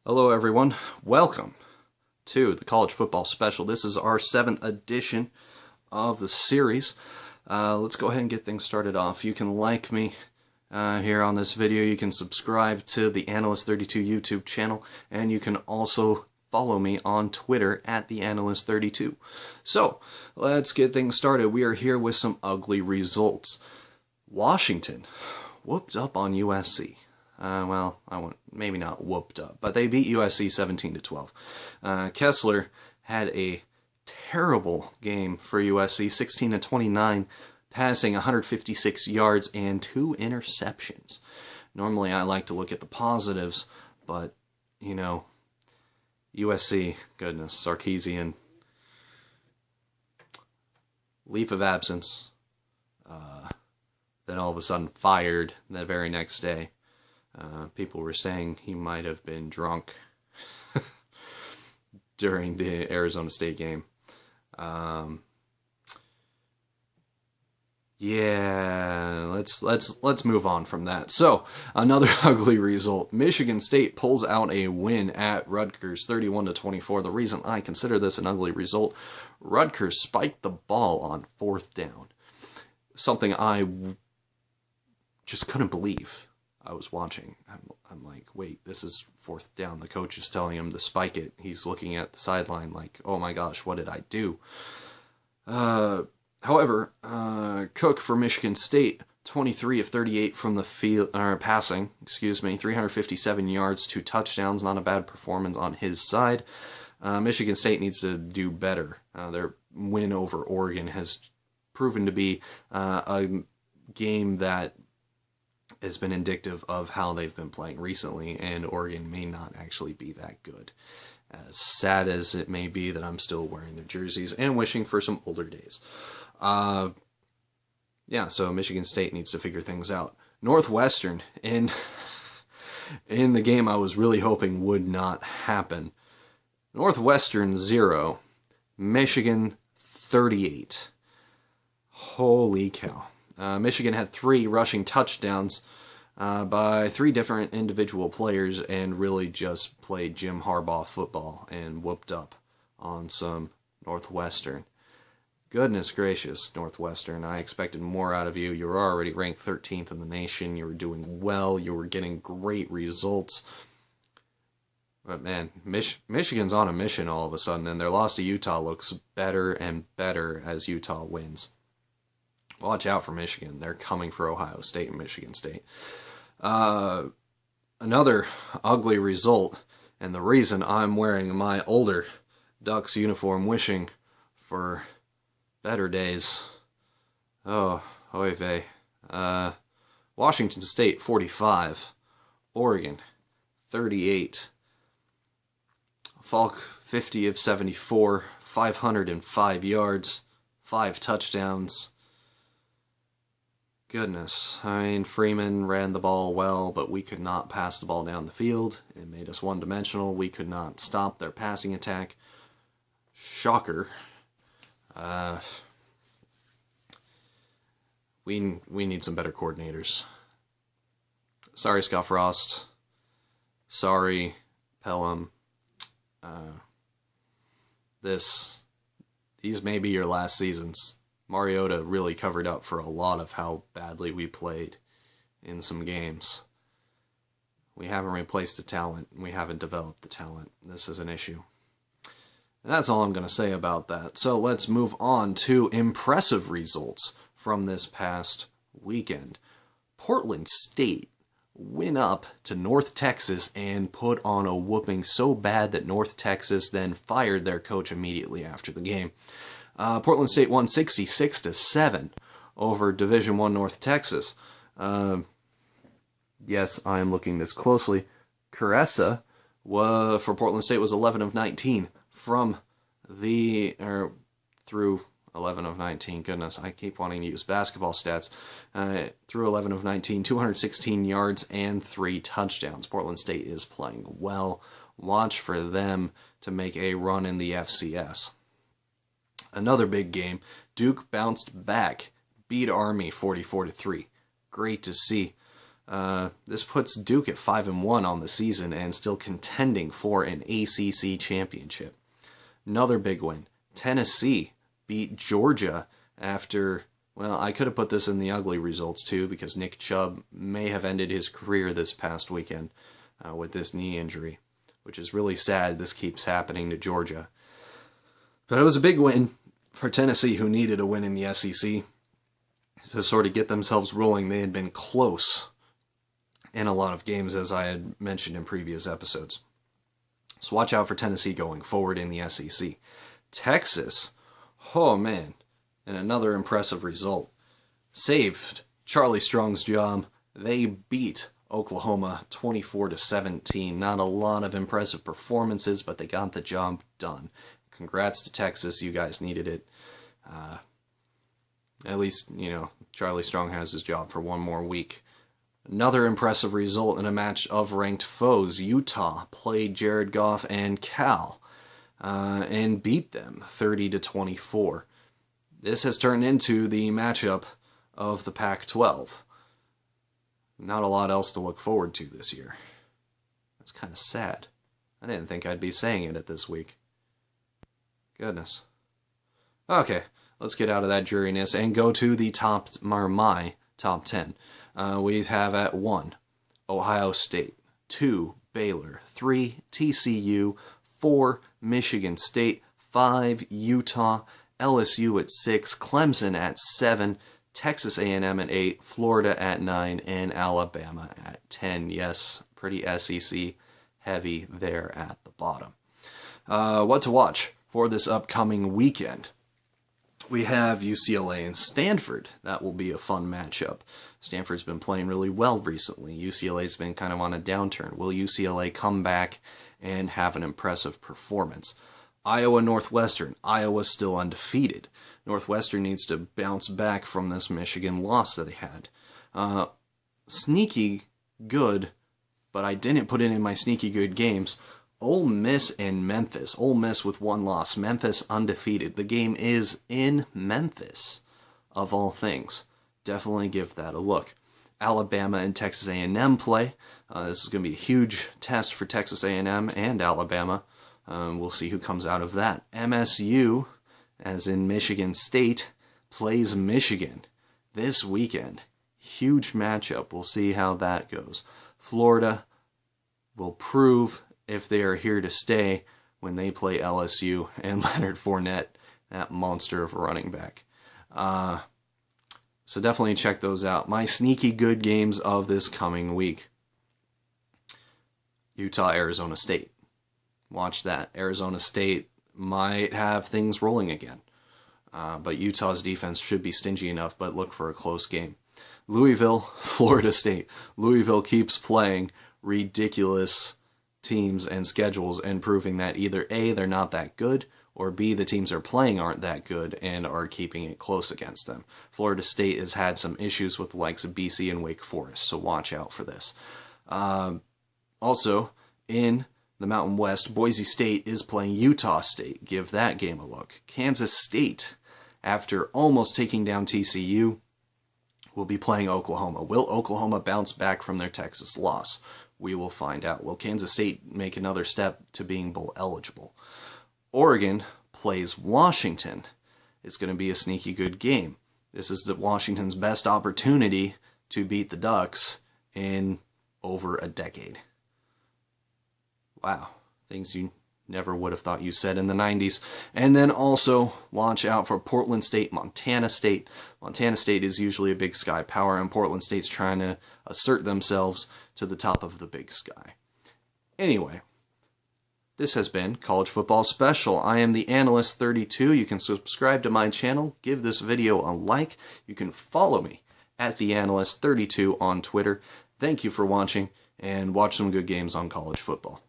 Hello, everyone. Welcome to the College Football Special. This is our 7th edition of the series. Let's go ahead and get things started off. You can like me here on this video. You can subscribe to the Analyst32 YouTube channel, and you can also follow me on Twitter at the Analyst32. So, let's get things started. We are here with some ugly results. Washington whooped up on USC. Well, I won't, maybe not whooped up, but they beat USC 17-12. Kessler had a terrible game for USC, 16-29, passing 156 yards and 2 interceptions. Normally, I like to look at the positives, but, you know, USC, goodness, Sarkisian, leave of absence, then all of a sudden fired the very next day. People were saying he might have been drunk during the Arizona State game. Yeah, let's move on from that. So, another ugly result. Michigan State pulls out a win at Rutgers, 31-24. The reason I consider this an ugly result, Rutgers spiked the ball on 4th down. Something I just couldn't believe. I was watching. I'm like, wait, this is 4th down. The coach is telling him to spike it. He's looking at the sideline like, oh my gosh, what did I do? However, Cook for Michigan State, 23 of 38 from the field, passing, 357 yards, 2 touchdowns. Not a bad performance on his side. Michigan State needs to do better. Their win over Oregon has proven to be a game that has been indicative of how they've been playing recently, and Oregon may not actually be that good. As sad as it may be that I'm still wearing their jerseys and wishing for some older days. Yeah, so Michigan State needs to figure things out. Northwestern, in the game I was really hoping would not happen. Northwestern 0, Michigan 38. Holy cow. Michigan had 3 rushing touchdowns by 3 different individual players and really just played Jim Harbaugh football and whooped up on some Northwestern. Goodness gracious, Northwestern. I expected more out of you. You were already ranked 13th in the nation. You were doing well. You were getting great results. But man, Michigan's on a mission all of a sudden, and their loss to Utah looks better and better as Utah wins. Watch out for Michigan. They're coming for Ohio State and Michigan State. Another ugly result, and the reason I'm wearing my older Ducks uniform wishing for better days. Oh, oy vey. Washington State 45, Oregon 38. Falk 50 of 74, 505 yards, 5 touchdowns. Goodness, I mean, Freeman ran the ball well, but we could not pass the ball down the field. It made us one-dimensional. We could not stop their passing attack. Shocker. We need some better coordinators. Sorry, Scott Frost. Sorry, Pelham. These may be your last seasons. Mariota really covered up for a lot of how badly we played in some games. We haven't replaced the talent. We haven't developed the talent. This is an issue. And that's all I'm going to say about that. So let's move on to impressive results from this past weekend. Portland State went up to North Texas and put on a whooping so bad that North Texas then fired their coach immediately after the game. Portland State won 66-7 over Division I North Texas. Yes, I am looking this closely. Caressa for Portland State was 11 of 19 through 11 of 19. Goodness, I keep wanting to use basketball stats. Through 11 of 19, 216 yards and 3 touchdowns. Portland State is playing well. Watch for them to make a run in the FCS. Another big game, Duke bounced back, beat Army 44-3. Great to see. This puts Duke at 5-1 on the season and still contending for an ACC championship. Another big win. Tennessee beat Georgia after, well, I could have put this in the ugly results too, because Nick Chubb may have ended his career this past weekend with this knee injury, which is really sad. This keeps happening to Georgia. But it was a big win for Tennessee, who needed a win in the SEC to sort of get themselves rolling. They had been close in a lot of games, as I had mentioned in previous episodes. So watch out for Tennessee going forward in the SEC. Texas, oh man, and another impressive result. Saved Charlie Strong's job. They beat Oklahoma 24-17. Not a lot of impressive performances, but they got the job done. Congrats to Texas. You guys needed it. At least, Charlie Strong has his job for one more week. Another impressive result in a match of ranked foes. Utah played Jared Goff and Cal and beat them 30-24. This has turned into the matchup of the Pac-12. Not a lot else to look forward to this year. That's kind of sad. I didn't think I'd be saying it this week. Goodness. Okay, let's get out of that dreariness and go to the my top 10. We have at 1, Ohio State, 2, Baylor, 3, TCU, 4, Michigan State, 5, Utah, LSU at 6, Clemson at 7, Texas A&M at 8, Florida at 9, and Alabama at 10. Yes, pretty SEC heavy there at the bottom. What to watch for this upcoming weekend? We have UCLA and Stanford. That will be a fun matchup. Stanford's been playing really well recently. UCLA's been kind of on a downturn. Will UCLA come back and have an impressive performance? Iowa Northwestern. Iowa's still undefeated. Northwestern needs to bounce back from this Michigan loss that they had. Sneaky good, but I didn't put it in my sneaky good games. Ole Miss and Memphis. Ole Miss with 1 loss. Memphis undefeated. The game is in Memphis, of all things. Definitely give that a look. Alabama and Texas A&M play. This is going to be a huge test for Texas A&M and Alabama. We'll see who comes out of that. MSU, as in Michigan State, plays Michigan this weekend. Huge matchup. We'll see how that goes. Florida will prove if they are here to stay when they play LSU and Leonard Fournette, that monster of a running back. So definitely check those out. My sneaky good games of this coming week. Utah, Arizona State. Watch that. Arizona State might have things rolling again. But Utah's defense should be stingy enough, but look for a close game. Louisville, Florida State. Louisville keeps playing ridiculous teams and schedules and proving that either A, they're not that good, or B, the teams they're playing aren't that good and are keeping it close against them. Florida State has had some issues with the likes of BC and Wake Forest, so watch out for this. Also, in the Mountain West, Boise State is playing Utah State. Give that game a look. Kansas State, after almost taking down TCU, will be playing Oklahoma. Will Oklahoma bounce back from their Texas loss? We will find out. Will Kansas State make another step to being bowl eligible? Oregon plays Washington. It's going to be a sneaky good game. This is Washington's best opportunity to beat the Ducks in over a decade. Wow, things you never would have thought you said in the 90s. And then also watch out for Portland State, Montana State. Montana State is usually a Big Sky power, and Portland State's trying to assert themselves to the top of the Big Sky. Anyway, this has been College Football Special. I am the Analyst 32. You can subscribe to my channel, give this video a like. You can follow me at the Analyst 32 on Twitter. Thank you for watching, and watch some good games on college football.